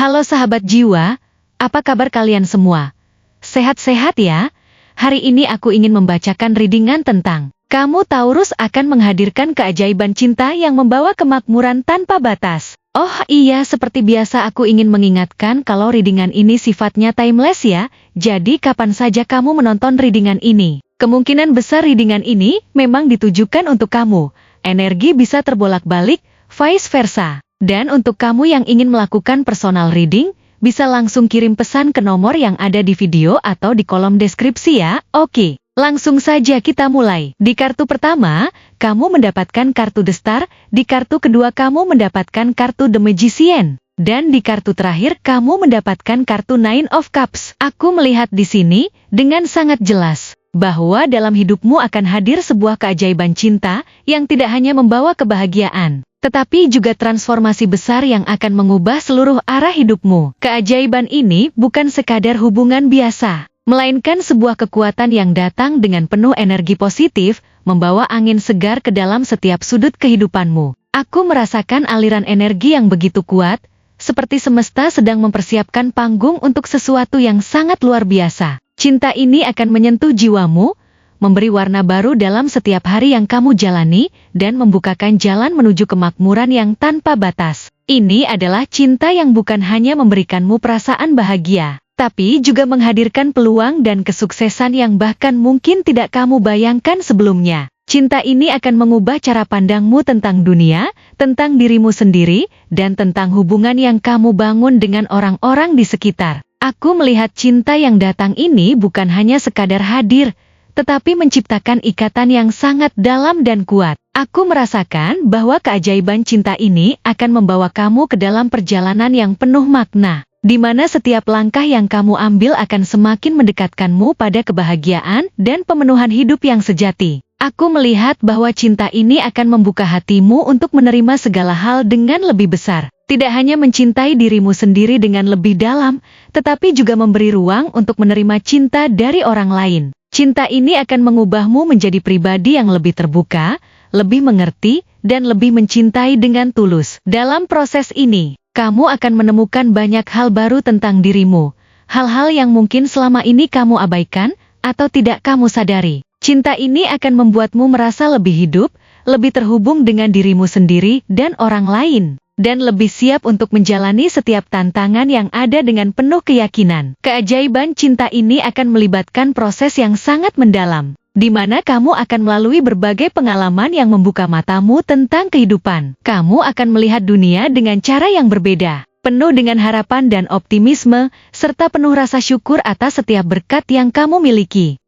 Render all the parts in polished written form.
Halo sahabat jiwa, apa kabar kalian semua? Sehat-sehat ya? Hari ini aku ingin membacakan readingan tentang kamu Taurus akan menghadirkan keajaiban cinta yang membawa kemakmuran tanpa batas. Oh iya, seperti biasa aku ingin mengingatkan kalau readingan ini sifatnya timeless ya, jadi kapan saja kamu menonton readingan ini. Kemungkinan besar readingan ini memang ditujukan untuk kamu. Energi bisa terbolak-balik, vice versa. Dan untuk kamu yang ingin melakukan personal reading, bisa langsung kirim pesan ke nomor yang ada di video atau di kolom deskripsi ya. Oke, langsung saja kita mulai. Di kartu pertama, kamu mendapatkan kartu The Star, di kartu kedua kamu mendapatkan kartu The Magician, dan di kartu terakhir kamu mendapatkan kartu Nine of Cups. Aku melihat di sini dengan sangat jelas bahwa dalam hidupmu akan hadir sebuah keajaiban cinta yang tidak hanya membawa kebahagiaan, tetapi juga transformasi besar yang akan mengubah seluruh arah hidupmu. Keajaiban ini bukan sekadar hubungan biasa, melainkan sebuah kekuatan yang datang dengan penuh energi positif, membawa angin segar ke dalam setiap sudut kehidupanmu. Aku merasakan aliran energi yang begitu kuat, seperti semesta sedang mempersiapkan panggung untuk sesuatu yang sangat luar biasa. Cinta ini akan menyentuh jiwamu, memberi warna baru dalam setiap hari yang kamu jalani, dan membukakan jalan menuju kemakmuran yang tanpa batas. Ini adalah cinta yang bukan hanya memberikanmu perasaan bahagia, tapi juga menghadirkan peluang dan kesuksesan yang bahkan mungkin tidak kamu bayangkan sebelumnya. Cinta ini akan mengubah cara pandangmu tentang dunia, tentang dirimu sendiri, dan tentang hubungan yang kamu bangun dengan orang-orang di sekitar. Aku melihat cinta yang datang ini bukan hanya sekadar hadir, tetapi menciptakan ikatan yang sangat dalam dan kuat. Aku merasakan bahwa keajaiban cinta ini akan membawa kamu ke dalam perjalanan yang penuh makna, di mana setiap langkah yang kamu ambil akan semakin mendekatkanmu pada kebahagiaan dan pemenuhan hidup yang sejati. Aku melihat bahwa cinta ini akan membuka hatimu untuk menerima segala hal dengan lebih besar. Tidak hanya mencintai dirimu sendiri dengan lebih dalam, tetapi juga memberi ruang untuk menerima cinta dari orang lain. Cinta ini akan mengubahmu menjadi pribadi yang lebih terbuka, lebih mengerti, dan lebih mencintai dengan tulus. Dalam proses ini, kamu akan menemukan banyak hal baru tentang dirimu, hal-hal yang mungkin selama ini kamu abaikan atau tidak kamu sadari. Cinta ini akan membuatmu merasa lebih hidup, lebih terhubung dengan dirimu sendiri dan orang lain, dan lebih siap untuk menjalani setiap tantangan yang ada dengan penuh keyakinan. Keajaiban cinta ini akan melibatkan proses yang sangat mendalam, di mana kamu akan melalui berbagai pengalaman yang membuka matamu tentang kehidupan. Kamu akan melihat dunia dengan cara yang berbeda, penuh dengan harapan dan optimisme, serta penuh rasa syukur atas setiap berkat yang kamu miliki.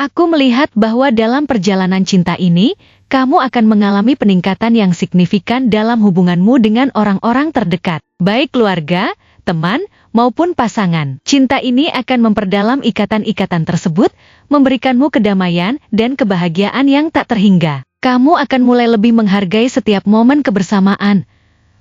Aku melihat bahwa dalam perjalanan cinta ini, kamu akan mengalami peningkatan yang signifikan dalam hubunganmu dengan orang-orang terdekat, baik keluarga, teman, maupun pasangan. Cinta ini akan memperdalam ikatan-ikatan tersebut, memberikanmu kedamaian dan kebahagiaan yang tak terhingga. Kamu akan mulai lebih menghargai setiap momen kebersamaan,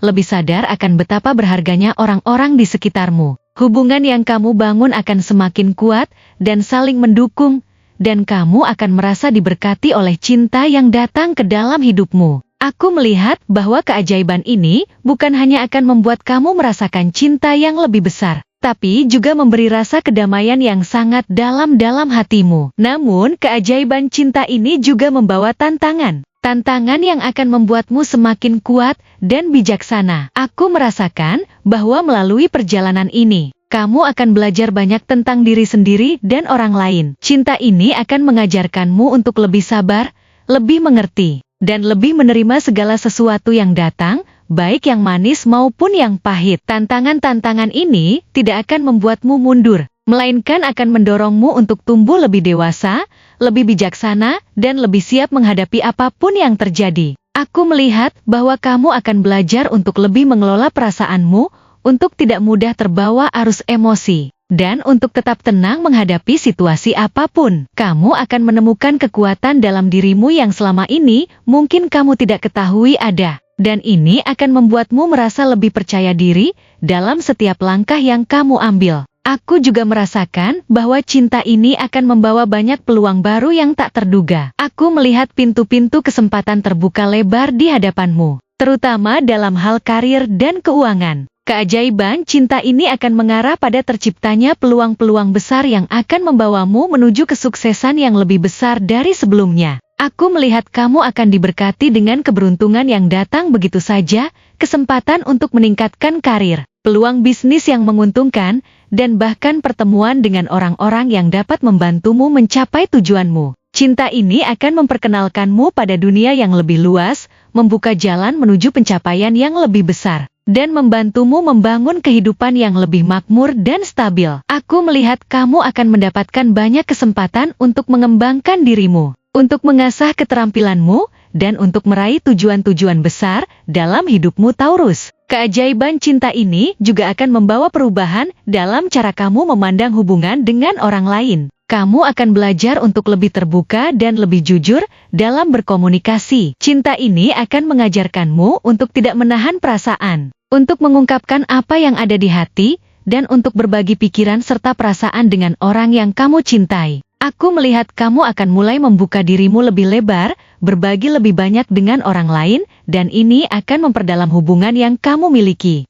lebih sadar akan betapa berharganya orang-orang di sekitarmu. Hubungan yang kamu bangun akan semakin kuat dan saling mendukung, dan kamu akan merasa diberkati oleh cinta yang datang ke dalam hidupmu. Aku melihat bahwa keajaiban ini bukan hanya akan membuat kamu merasakan cinta yang lebih besar, tapi juga memberi rasa kedamaian yang sangat dalam hatimu. Namun, keajaiban cinta ini juga membawa tantangan. Tantangan yang akan membuatmu semakin kuat dan bijaksana. Aku merasakan bahwa melalui perjalanan ini, kamu akan belajar banyak tentang diri sendiri dan orang lain. Cinta ini akan mengajarkanmu untuk lebih sabar, lebih mengerti, dan lebih menerima segala sesuatu yang datang, baik yang manis maupun yang pahit. Tantangan-tantangan ini tidak akan membuatmu mundur, melainkan akan mendorongmu untuk tumbuh lebih dewasa, lebih bijaksana, dan lebih siap menghadapi apapun yang terjadi. Aku melihat bahwa kamu akan belajar untuk lebih mengelola perasaanmu, untuk tidak mudah terbawa arus emosi, dan untuk tetap tenang menghadapi situasi apapun. Kamu akan menemukan kekuatan dalam dirimu yang selama ini mungkin kamu tidak ketahui ada, dan ini akan membuatmu merasa lebih percaya diri dalam setiap langkah yang kamu ambil. Aku juga merasakan bahwa cinta ini akan membawa banyak peluang baru yang tak terduga. Aku melihat pintu-pintu kesempatan terbuka lebar di hadapanmu, terutama dalam hal karir dan keuangan. Keajaiban cinta ini akan mengarah pada terciptanya peluang-peluang besar yang akan membawamu menuju kesuksesan yang lebih besar dari sebelumnya. Aku melihat kamu akan diberkati dengan keberuntungan yang datang begitu saja, kesempatan untuk meningkatkan karir, peluang bisnis yang menguntungkan, dan bahkan pertemuan dengan orang-orang yang dapat membantumu mencapai tujuanmu. Cinta ini akan memperkenalkanmu pada dunia yang lebih luas, membuka jalan menuju pencapaian yang lebih besar, dan membantumu membangun kehidupan yang lebih makmur dan stabil. Aku melihat kamu akan mendapatkan banyak kesempatan untuk mengembangkan dirimu, untuk mengasah keterampilanmu, dan untuk meraih tujuan-tujuan besar dalam hidupmu Taurus. Keajaiban cinta ini juga akan membawa perubahan dalam cara kamu memandang hubungan dengan orang lain. Kamu akan belajar untuk lebih terbuka dan lebih jujur dalam berkomunikasi. Cinta ini akan mengajarkanmu untuk tidak menahan perasaan, untuk mengungkapkan apa yang ada di hati, dan untuk berbagi pikiran serta perasaan dengan orang yang kamu cintai. Aku melihat kamu akan mulai membuka dirimu lebih lebar, berbagi lebih banyak dengan orang lain, dan ini akan memperdalam hubungan yang kamu miliki.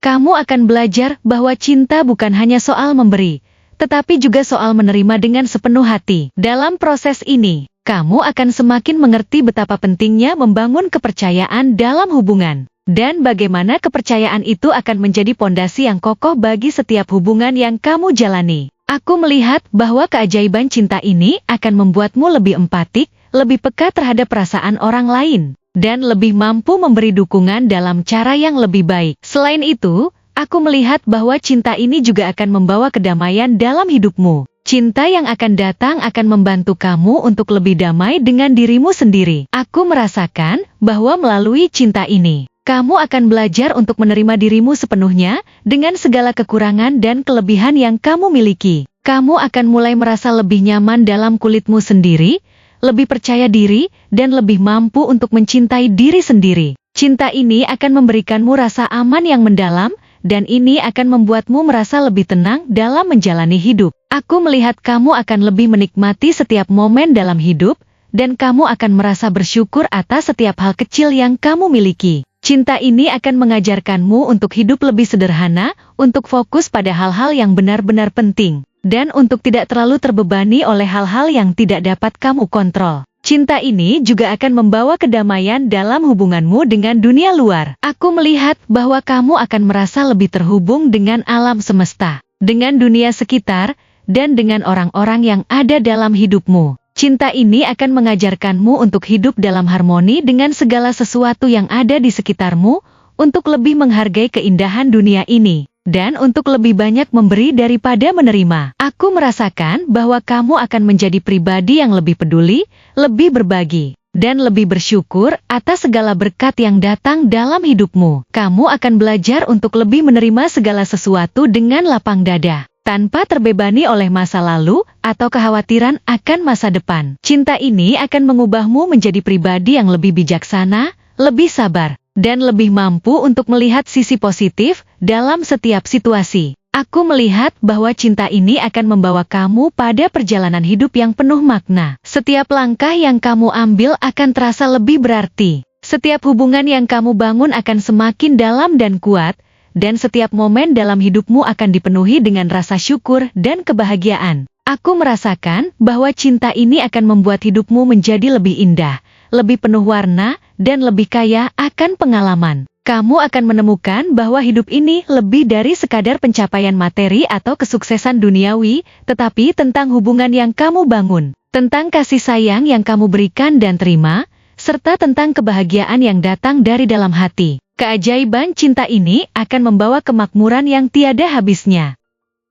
Kamu akan belajar bahwa cinta bukan hanya soal memberi, tetapi juga soal menerima dengan sepenuh hati. Dalam proses ini, kamu akan semakin mengerti betapa pentingnya membangun kepercayaan dalam hubungan, dan bagaimana kepercayaan itu akan menjadi pondasi yang kokoh bagi setiap hubungan yang kamu jalani. Aku melihat bahwa keajaiban cinta ini akan membuatmu lebih empatik, lebih peka terhadap perasaan orang lain, dan lebih mampu memberi dukungan dalam cara yang lebih baik. Selain itu, aku melihat bahwa cinta ini juga akan membawa kedamaian dalam hidupmu. Cinta yang akan datang akan membantu kamu untuk lebih damai dengan dirimu sendiri. Aku merasakan bahwa melalui cinta ini, kamu akan belajar untuk menerima dirimu sepenuhnya, dengan segala kekurangan dan kelebihan yang kamu miliki. Kamu akan mulai merasa lebih nyaman dalam kulitmu sendiri, lebih percaya diri, dan lebih mampu untuk mencintai diri sendiri. Cinta ini akan memberikanmu rasa aman yang mendalam, dan ini akan membuatmu merasa lebih tenang dalam menjalani hidup. Aku melihat kamu akan lebih menikmati setiap momen dalam hidup, dan kamu akan merasa bersyukur atas setiap hal kecil yang kamu miliki. Cinta ini akan mengajarkanmu untuk hidup lebih sederhana, untuk fokus pada hal-hal yang benar-benar penting, dan untuk tidak terlalu terbebani oleh hal-hal yang tidak dapat kamu kontrol. Cinta ini juga akan membawa kedamaian dalam hubunganmu dengan dunia luar. Aku melihat bahwa kamu akan merasa lebih terhubung dengan alam semesta, dengan dunia sekitar, dan dengan orang-orang yang ada dalam hidupmu. Cinta ini akan mengajarkanmu untuk hidup dalam harmoni dengan segala sesuatu yang ada di sekitarmu, untuk lebih menghargai keindahan dunia ini, dan untuk lebih banyak memberi daripada menerima. Aku merasakan bahwa kamu akan menjadi pribadi yang lebih peduli, lebih berbagi, dan lebih bersyukur atas segala berkat yang datang dalam hidupmu. Kamu akan belajar untuk lebih menerima segala sesuatu dengan lapang dada, tanpa terbebani oleh masa lalu atau kekhawatiran akan masa depan. Cinta ini akan mengubahmu menjadi pribadi yang lebih bijaksana, lebih sabar, dan lebih mampu untuk melihat sisi positif dalam setiap situasi. Aku melihat bahwa cinta ini akan membawa kamu pada perjalanan hidup yang penuh makna. Setiap langkah yang kamu ambil akan terasa lebih berarti. Setiap hubungan yang kamu bangun akan semakin dalam dan kuat, dan setiap momen dalam hidupmu akan dipenuhi dengan rasa syukur dan kebahagiaan. Aku merasakan bahwa cinta ini akan membuat hidupmu menjadi lebih indah, lebih penuh warna, dan lebih kaya akan pengalaman. Kamu akan menemukan bahwa hidup ini lebih dari sekadar pencapaian materi atau kesuksesan duniawi, tetapi tentang hubungan yang kamu bangun, tentang kasih sayang yang kamu berikan dan terima, serta tentang kebahagiaan yang datang dari dalam hati. Keajaiban cinta ini akan membawa kemakmuran yang tiada habisnya.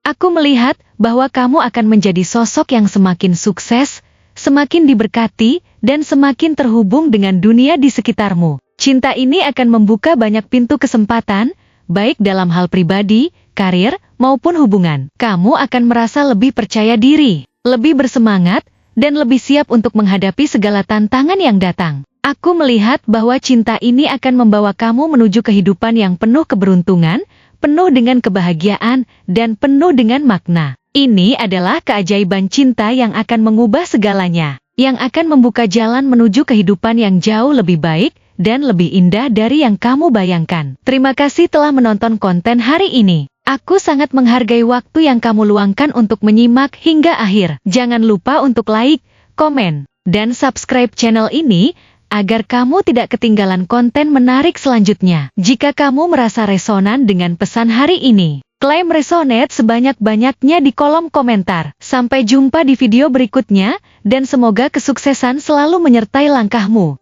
Aku melihat bahwa kamu akan menjadi sosok yang semakin sukses, semakin diberkati, dan semakin terhubung dengan dunia di sekitarmu. Cinta ini akan membuka banyak pintu kesempatan, baik dalam hal pribadi, karir, maupun hubungan. Kamu akan merasa lebih percaya diri, lebih bersemangat, dan lebih siap untuk menghadapi segala tantangan yang datang. Aku melihat bahwa cinta ini akan membawa kamu menuju kehidupan yang penuh keberuntungan, penuh dengan kebahagiaan, dan penuh dengan makna. Ini adalah keajaiban cinta yang akan mengubah segalanya, yang akan membuka jalan menuju kehidupan yang jauh lebih baik, dan lebih indah dari yang kamu bayangkan. Terima kasih telah menonton konten hari ini. Aku sangat menghargai waktu yang kamu luangkan untuk menyimak hingga akhir. Jangan lupa untuk like, komen, dan subscribe channel ini, agar kamu tidak ketinggalan konten menarik selanjutnya. Jika kamu merasa resonan dengan pesan hari ini, klaim resonate sebanyak-banyaknya di kolom komentar. Sampai jumpa di video berikutnya, dan semoga kesuksesan selalu menyertai langkahmu.